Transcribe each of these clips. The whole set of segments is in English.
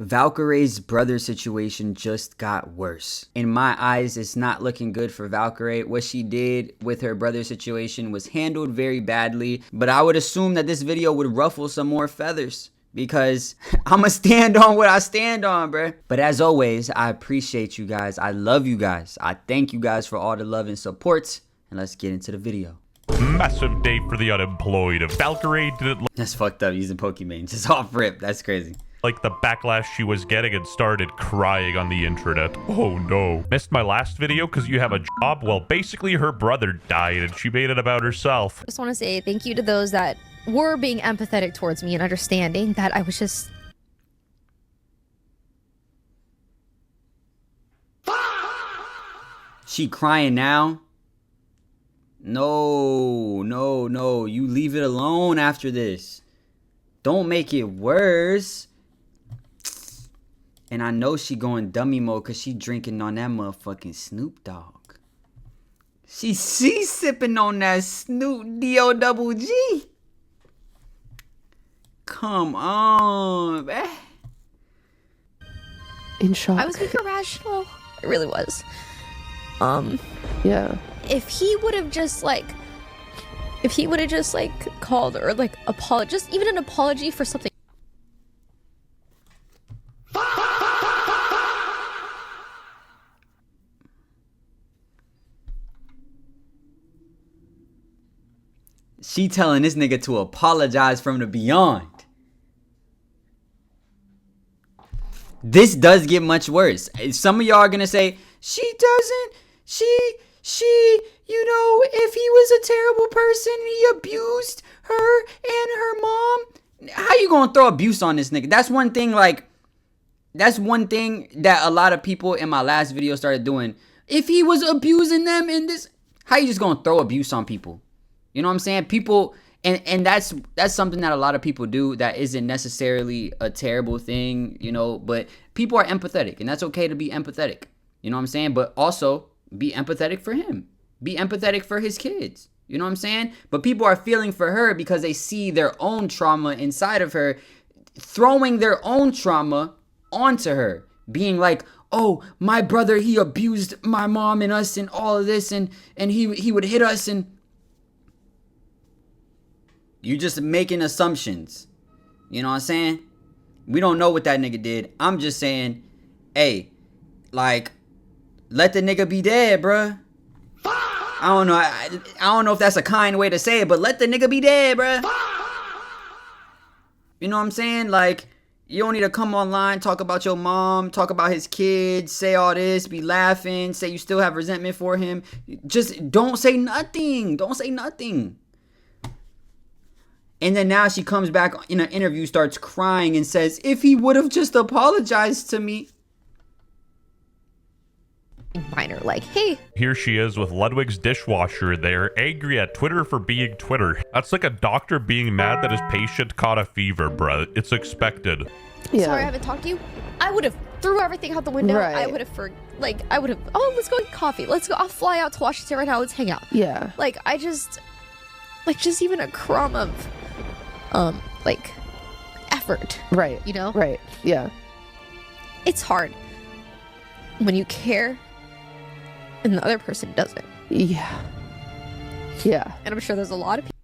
Valkyrae's brother situation just got worse. In my eyes, it's not looking good for Valkyrae. What she did with her brother situation was handled very badly, but I would assume that this video would ruffle some more feathers because I'ma stand on what I stand on, bruh. But as always, I appreciate you guys. I love you guys. I thank you guys for all the love and support, and let's get into the video. Massive day for the unemployed. Valkyrae didn't That's fucked up using Pokemon just off rip. That's crazy. like the backlash she was getting and started crying on the internet. Oh no. Missed my last video because you have a job? Well, basically her brother died and she made it about herself. Just want to say thank you to those that were being empathetic towards me and understanding that I was just... She crying now? No, no, no. You leave it alone after this. Don't make it worse. And I know she going dummy mode because she drinking on that motherfucking Snoop Dogg. She sipping on that Snoop D-O-double-G. Come on, man. In shock. I was being irrational. I really was. Yeah. If he would have just like called or like just even an apology for something. She telling this nigga to apologize from the beyond. This does get much worse. Some of y'all are gonna say, she doesn't, you know, if he was a terrible person, he abused her and her mom. How you gonna throw abuse on this nigga? That's one thing, that's one thing that a lot of people in my last video started doing. If he was abusing them in this, how you just gonna throw abuse on people? You know what I'm saying? People, and that's something that a lot of people do that isn't necessarily a terrible thing, you know, but people are empathetic, and that's okay to be empathetic. You know what I'm saying? But also be empathetic for him. Be empathetic for his kids. You know what I'm saying? But people are feeling for her because they see their own trauma inside of her, throwing their own trauma onto her, being like, oh, my brother, he abused my mom and us and all of this, and he would hit us, and you just making assumptions. You know what I'm saying? We don't know what that nigga did. I'm just saying, hey, like, let the nigga be dead, bruh. I don't know. I don't know if that's a kind way to say it, but let the nigga be dead, bruh. You know what I'm saying? Like, you don't need to come online, talk about your mom, talk about his kids, say all this, be laughing, say you still have resentment for him. Just don't say nothing. Don't say nothing. And then now she comes back in an interview, starts crying and says, if he would have just apologized to me. Minor, like, hey. Here she is with Ludwig's dishwasher there, angry at Twitter for being Twitter. That's like a doctor being mad that his patient caught a fever, bruh. It's expected. Yeah. Sorry I haven't talked to you. I would have threw everything out the window. Right. I would have oh, let's go get coffee. Let's go. I'll fly out to Washington right now. Let's hang out. Yeah. Like, just even a crumb of like effort. Right. You know? Right. Yeah. It's hard when you care and the other person doesn't. Yeah. Yeah. And I'm sure there's a lot of people.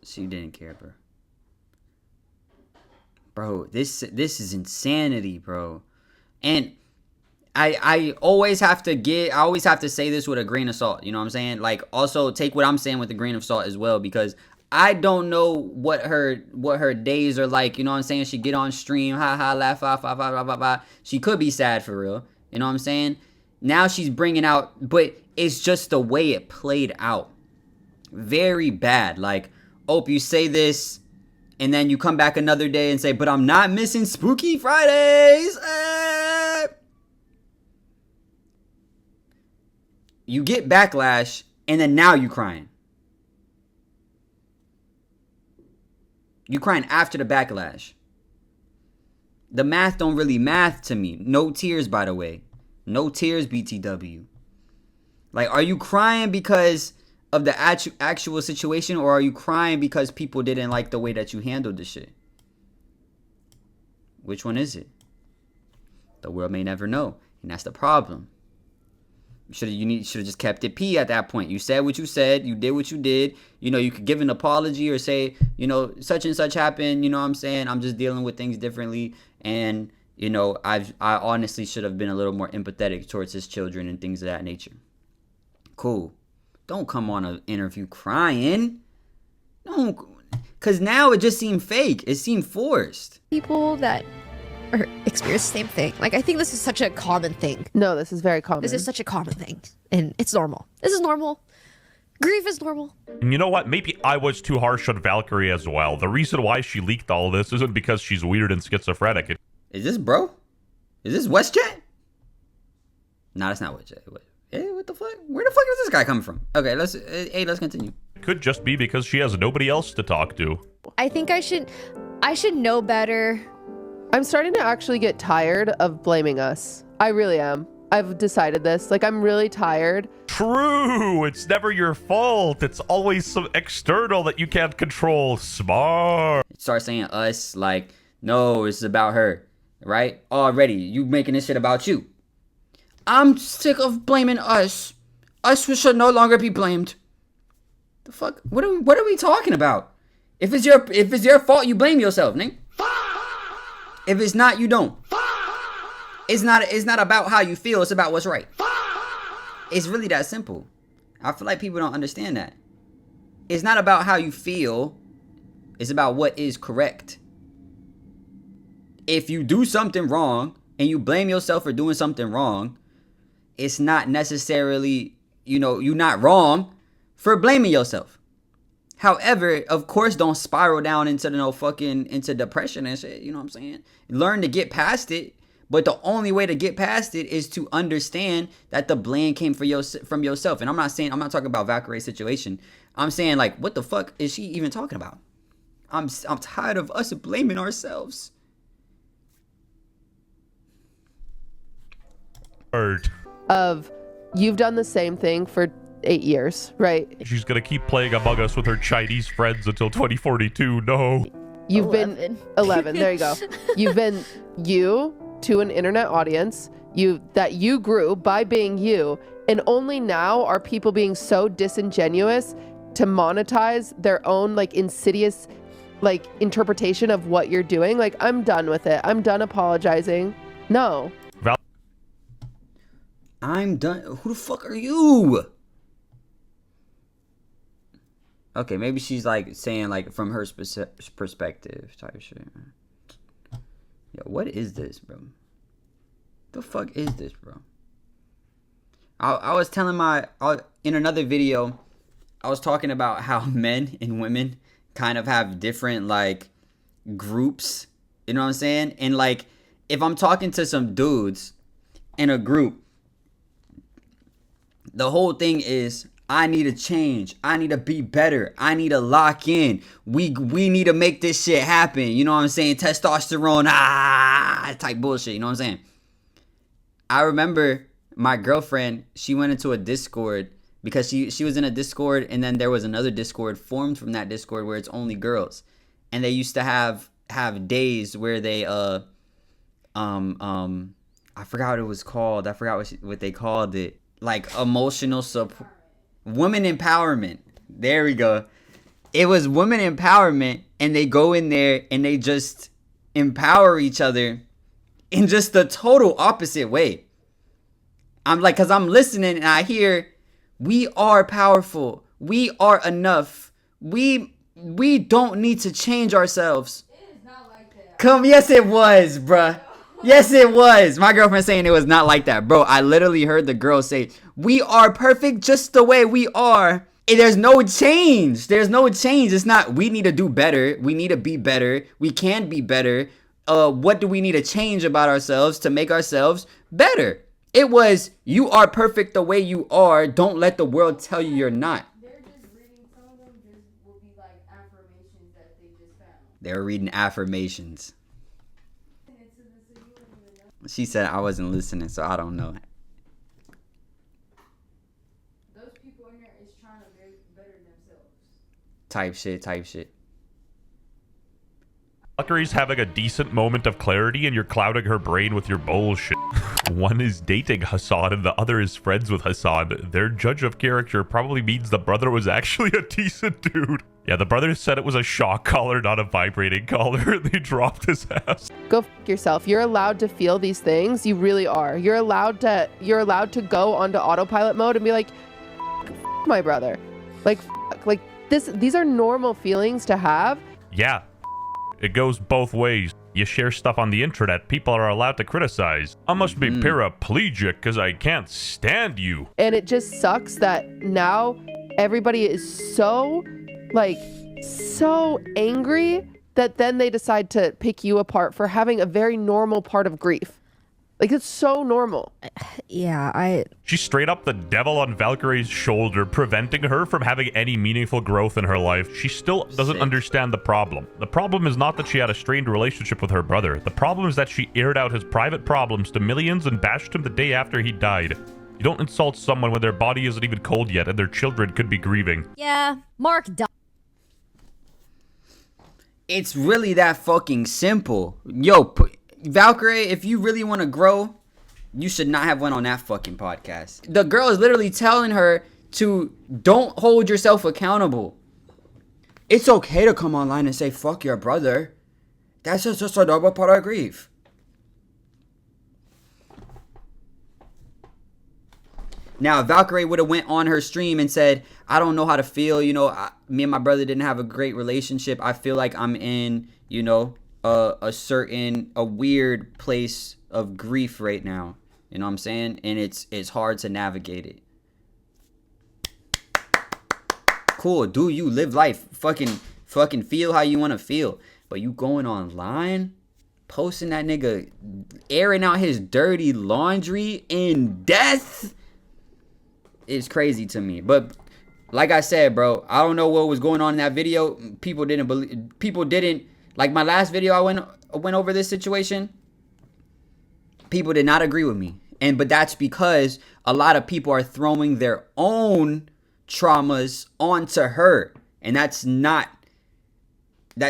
She didn't care, bro. Bro, this is insanity, bro. And I always have to say this with a grain of salt. You know what I'm saying? Like, also take what I'm saying with a grain of salt as well, because I don't know what her days are like. You know what I'm saying? She get on stream, ha ha, laugh, ha ha ha ha ha. She could be sad for real. You know what I'm saying? Now she's bringing out, but it's just the way it played out. Very bad. Like, oh, you say this, and then you come back another day and say, but I'm not missing Spooky Fridays. You get backlash, and then now you crying. You crying after the backlash. The math don't really math to me. No tears, by the way. No tears, BTW. Like, are you crying because of the actual situation, or are you crying because people didn't like the way that you handled the shit? Which one is it? The world may never know, and that's the problem. You should have just kept it P at that point. You said what you said. You did what you did. You know, you could give an apology or say, you know, such and such happened. You know what I'm saying? I'm just dealing with things differently. And, you know, I honestly should have been a little more empathetic towards his children and things of that nature. Cool. Don't come on an interview crying. Don't. Because now it just seemed fake. It seemed forced. People that experience the same thing. Like, I think this is such a common thing. No, this is very common. This is such a common thing. And it's normal. This is normal. Grief is normal. And you know what? Maybe I was too harsh on Valkyrae as well. The reason why she leaked all this isn't because she's weird and schizophrenic. Is this bro? Is this WestJet? No, that's not WestJet. Hey, what the fuck? Where the fuck is this guy coming from? Okay, let's continue. It could just be because she has nobody else to talk to. I think I should know better. I'm starting to actually get tired of blaming us. I really am. I've decided this. Like, I'm really tired. True. It's never your fault. It's always some external that you can't control. Smart. Start saying us like, no, it's about her, right? Already, you making this shit about you. I'm sick of blaming us. Us should no longer be blamed. The fuck? What are we talking about? If it's your fault, you blame yourself, nigga. If it's not, you don't. It's not about how you feel, it's about what's right. It's really that simple. I feel like people don't understand that. It's not about how you feel, it's about what is correct. If you do something wrong and you blame yourself for doing something wrong, it's not necessarily, you know, you're not wrong for blaming yourself. However, of course, don't spiral down into into depression and shit. You know what I'm saying? Learn to get past it. But the only way to get past it is to understand that the blame came from yourself. And I'm not talking about Valkyrae's situation. I'm saying, like, what the fuck is she even talking about? I'm tired of us blaming ourselves. Of, you've done the same thing for 8 years, right? She's gonna keep playing Among Us with her Chinese friends until 2042. No. You've 11. been 11. There you go. You've been you to an internet audience that you grew by being you, and only now are people being so disingenuous to monetize their own like insidious like interpretation of what you're doing. Like, I'm done with it. I'm done apologizing. No. I'm done. Who the fuck are you? Okay, maybe she's like saying like from her perspective type shit. Yo, what is this, bro? The fuck is this, bro? I was telling in another video, I was talking about how men and women kind of have different like groups. You know what I'm saying? And like, if I'm talking to some dudes in a group, the whole thing is, I need to change. I need to be better. I need to lock in. We need to make this shit happen. You know what I'm saying? Testosterone, type bullshit. You know what I'm saying? I remember my girlfriend, she went into a Discord because she was in a Discord, and then there was another Discord formed from that Discord where it's only girls. And they used to have days where they I forgot what it was called. I forgot what they called it. Like emotional support. Women empowerment. There we go. It was women empowerment, and they go in there and they just empower each other in just the total opposite way. I'm like, cause I'm listening and I hear, we are powerful. We are enough. We don't need to change ourselves. It is not like that. Yes it was, bruh. Yes, it was. My girlfriend saying it was not like that. Bro, I literally heard the girl say, we are perfect just the way we are. And there's no change. There's no change. It's not, we need to do better. We need to be better. We can be better. What do we need to change about ourselves to make ourselves better? It was, you are perfect the way you are. Don't let the world tell you you're not. They're just reading, some of them just will be like affirmations that they just found. They were reading affirmations. She said I wasn't listening, so I don't know. Those people in there is trying to better themselves. Type shit. Valkyrae's having a decent moment of clarity and you're clouding her brain with your bullshit. One is dating Hassan and the other is friends with Hassan. Their judge of character probably means the brother was actually a decent dude. Yeah, the brother said it was a shock collar, not a vibrating collar. They dropped his ass. Go f yourself. You're allowed to feel these things. You really are. You're allowed to go onto autopilot mode and be like, f my brother. Like these are normal feelings to have. Yeah. It goes both ways. You share stuff on the internet, people are allowed to criticize. I must be paraplegic because I can't stand you. And it just sucks that now everybody is so angry that then they decide to pick you apart for having a very normal part of grief. Like, it's so normal. Yeah, She's straight up the devil on Valkyrae's shoulder, preventing her from having any meaningful growth in her life. She still doesn't understand the problem. The problem is not that she had a strained relationship with her brother. The problem is that she aired out his private problems to millions and bashed him the day after he died. You don't insult someone when their body isn't even cold yet and their children could be grieving. Yeah, Mark died. It's really that fucking simple. Yo, Valkyrae, if you really want to grow, you should not have went on that fucking podcast. The girl is literally telling her to don't hold yourself accountable. It's okay to come online and say, fuck your brother. That's just a normal part of grief. Now, if Valkyrae would have went on her stream and said, I don't know how to feel, you know, me and my brother didn't have a great relationship. I feel like I'm in, you know, a weird place of grief right now. You know what I'm saying? And it's hard to navigate it. Cool, do you live life. Fucking feel how you want to feel. But you going online, posting that nigga, airing out his dirty laundry in death is crazy to me. But like I said, bro, I don't know what was going on in that video. People didn't like my last video. I went over this situation. People did not agree with me. But that's because a lot of people are throwing their own traumas onto her. And that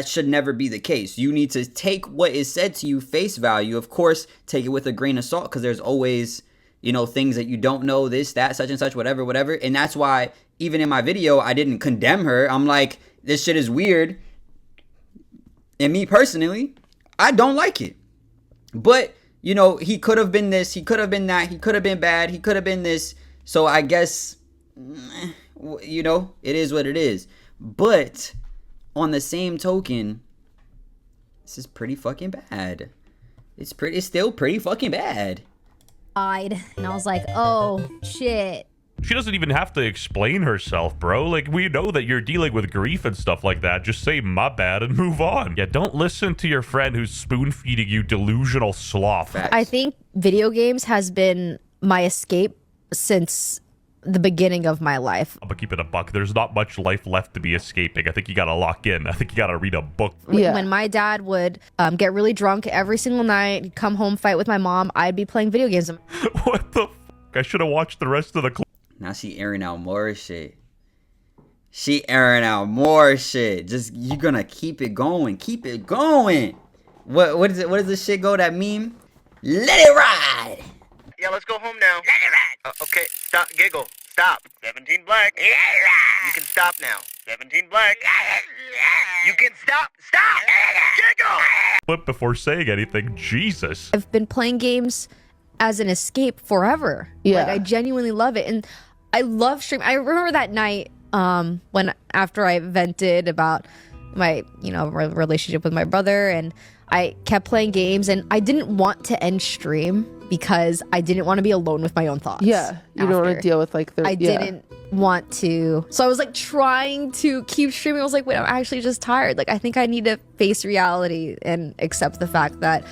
should never be the case. You need to take what is said to you face value. Of course, take it with a grain of salt, because there's always, you know, things that you don't know, this, that, such and such, whatever. And that's why even in my video, I didn't condemn her. I'm like, this shit is weird. And me personally, I don't like it. But, you know, he could have been this, he could have been that, he could have been bad, he could have been this. So I guess, you know, it is what it is. But on the same token, this is pretty fucking bad. It's still pretty fucking bad. And I was like, oh, shit. She doesn't even have to explain herself, bro. Like, we know that you're dealing with grief and stuff like that. Just say, my bad, and move on. Yeah, don't listen to your friend who's spoon-feeding you delusional sloth. Facts. I think video games has been my escape since the beginning of my life. But keep it a buck. There's not much life left to be escaping. I think you gotta lock in. I think you gotta read a book. Yeah. When my dad would get really drunk every single night, come home, fight with my mom, I'd be playing video games. What the f***? I should have watched the rest of the clip. Now she airing out more shit. She airing out more shit. Just, you gonna keep it going. Keep it going. What is it? What does this shit go, that meme? Let it ride. Yeah, let's go home now. Let it ride. Okay, stop. Giggle. Stop. 17 black. Let it ride. You can stop now. 17 black. You can stop. Stop. Giggle. Clip before saying anything. Jesus. I've been playing games as an escape forever. Yeah. Like, I genuinely love it. And I love streaming. I remember that night when after I vented about my, you know, relationship with my brother, and I kept playing games, and I didn't want to end stream because I didn't want to be alone with my own thoughts. Yeah. You don't want to deal with like the. I didn't want to. So I was like trying to keep streaming. I was like, wait, I'm actually just tired. Like, I think I need to face reality and accept the fact that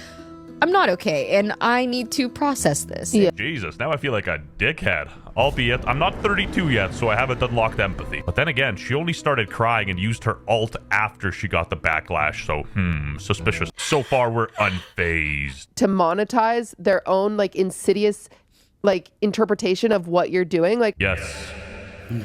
I'm not okay, and I need to process this. Yeah. Jesus, now I feel like a dickhead. Albeit, I'm not 32 yet, so I haven't unlocked empathy. But then again, she only started crying and used her ult after she got the backlash, so, suspicious. So far, we're unfazed. To monetize their own like insidious like interpretation of what you're doing. Like, Yes.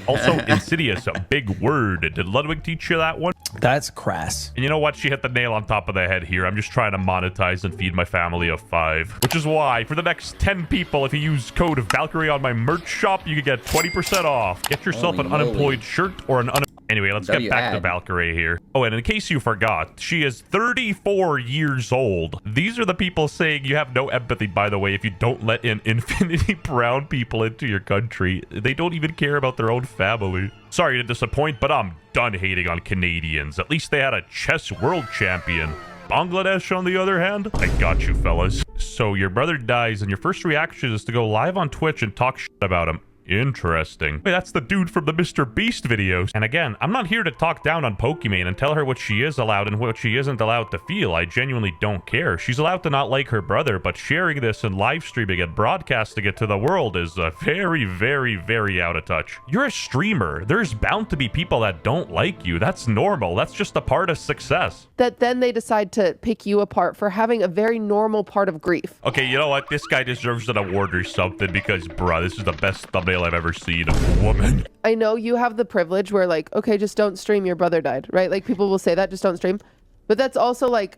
Also, insidious, a big word. Did Ludwig teach you that one? That's crass. And you know what? She hit the nail on top of the head here. I'm just trying to monetize and feed my family of 5. Which is why, for the next 10 people, if you use code Valkyrae on my merch shop, you can get 20% off. Get yourself an unemployed shirt or an Anyway, let's get back to Valkyrae here. Oh, and in case you forgot, she is 34 years old. These are the people saying you have no empathy, by the way, if you don't let in infinity brown people into your country. They don't even care about their own family. Sorry to disappoint, but I'm done hating on Canadians. At least they had a chess world champion. Bangladesh, on the other hand? I got you, fellas. So your brother dies, and your first reaction is to go live on Twitch and talk shit about him. Interesting. Wait, that's the dude from the Mr. Beast videos. And again, I'm not here to talk down on Pokimane and tell her what she is allowed and what she isn't allowed to feel. I genuinely don't care. She's allowed to not like her brother, but sharing this and live streaming and broadcasting it to the world is very, very, very out of touch. You're a streamer. There's bound to be people that don't like you. That's normal. That's just a part of success. That then they decide to pick you apart for having a very normal part of grief. Okay, you know what? This guy deserves an award or something because, bruh, this is the best thumbnail I've ever seen of a woman. I know you have the privilege where like, okay, just don't stream, your brother died, right? Like people will say that, just don't stream. But that's also like,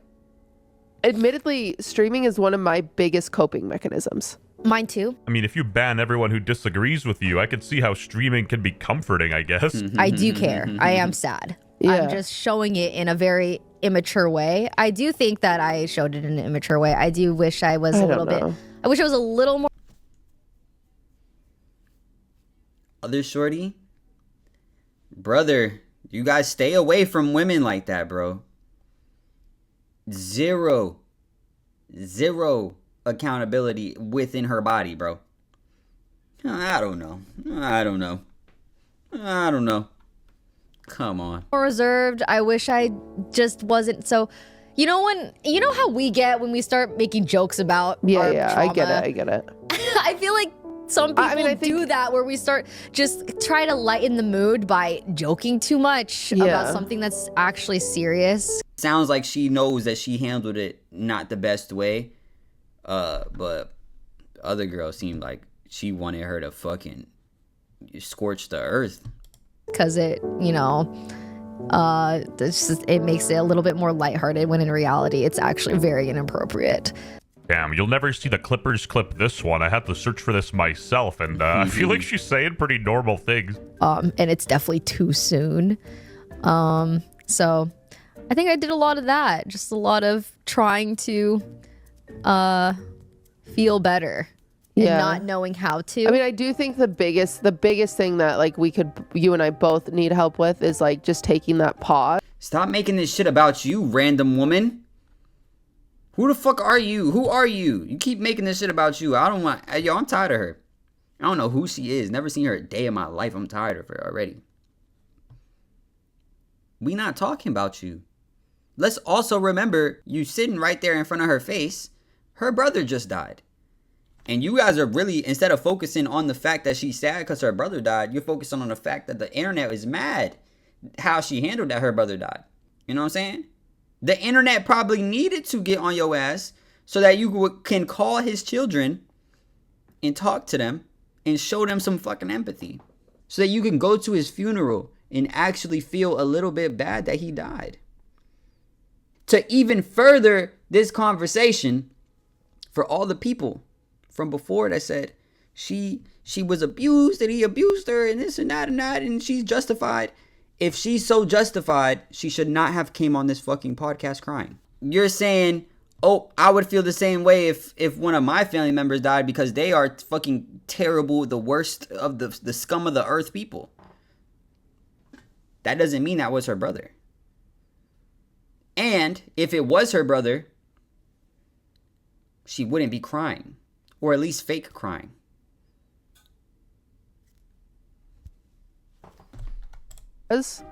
admittedly, streaming is one of my biggest coping mechanisms. Mine too. I mean, if you ban everyone who disagrees with you, I could see how streaming can be comforting, I guess. I do care. I am sad. Yeah. I'm just showing it in a very immature way. I do think that I showed it in an immature way. I do wish I was a little bit. I wish I was a little more. Other shorty, brother, you guys stay away from women like that, bro. Zero accountability within her body, bro. I don't know. Come on. More reserved. I wish I just wasn't so. You know how we get when we start making jokes about our trauma? I get it. I feel like some people I do that where we start just try to lighten the mood by joking too much about something that's actually serious. Sounds like she knows that she handled it not the best way. But other girls seemed like she wanted her to fucking scorch the earth. Because it makes it a little bit more lighthearted when in reality it's actually very inappropriate. Damn, you'll never see the Clippers clip this one. I had to search for this myself, and I feel like she's saying pretty normal things. And it's definitely too soon. So I think I did a lot of that. Just a lot of trying to feel better. And not knowing how to. I mean, I do think the biggest thing that like you and I both need help with is like just taking that pause. Stop making this shit about you, random woman. Who the fuck are you? Who are you? You keep making this shit about you. I'm tired of her. I don't know who she is. Never seen her a day in my life. I'm tired of her already. We not talking about you. Let's also remember you sitting right there in front of her face. Her brother just died. And you guys are really, instead of focusing on the fact that she's sad because her brother died, you're focusing on the fact that the internet is mad how she handled that her brother died. You know what I'm saying? The internet probably needed to get on your ass so that you can call his children and talk to them and show them some fucking empathy. So that you can go to his funeral and actually feel a little bit bad that he died. To even further this conversation, for all the people from before that said she was abused and he abused her and this and that and she's justified. If she's so justified, she should not have came on this fucking podcast crying. You're saying, oh, I would feel the same way if one of my family members died because they are fucking terrible, the worst of the scum of the earth people. That doesn't mean that was her brother. And if it was her brother, she wouldn't be crying. Or at least fake crying.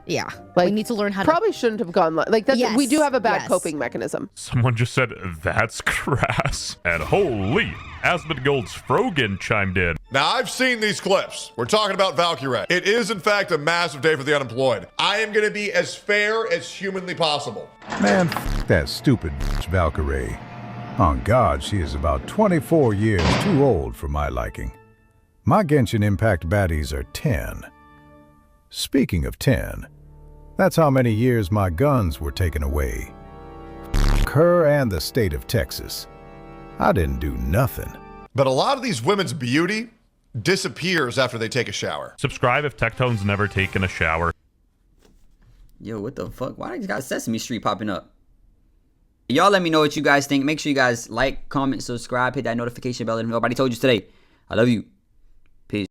Yeah, like, we need to learn how probably shouldn't have gone like that. Yes, we do have a bad yes. coping mechanism. Someone just said, that's crass. And holy, Asmongold's Frogan chimed in. Now, I've seen these clips. We're talking about Valkyrae. It is, in fact, a massive day for the unemployed. I am going to be as fair as humanly possible. Man, that stupid Valkyrae. On God, she is about 24 years too old for my liking. My Genshin Impact baddies are 10. Speaking of 10, that's how many years my guns were taken away. Her and the state of Texas. I didn't do nothing. But a lot of these women's beauty disappears after they take a shower. Subscribe if Tectone's never taken a shower. Yo, what the fuck? Why I got Sesame Street popping up? Y'all let me know what you guys think. Make sure you guys like, comment, subscribe, hit that notification bell if nobody told you today. I love you.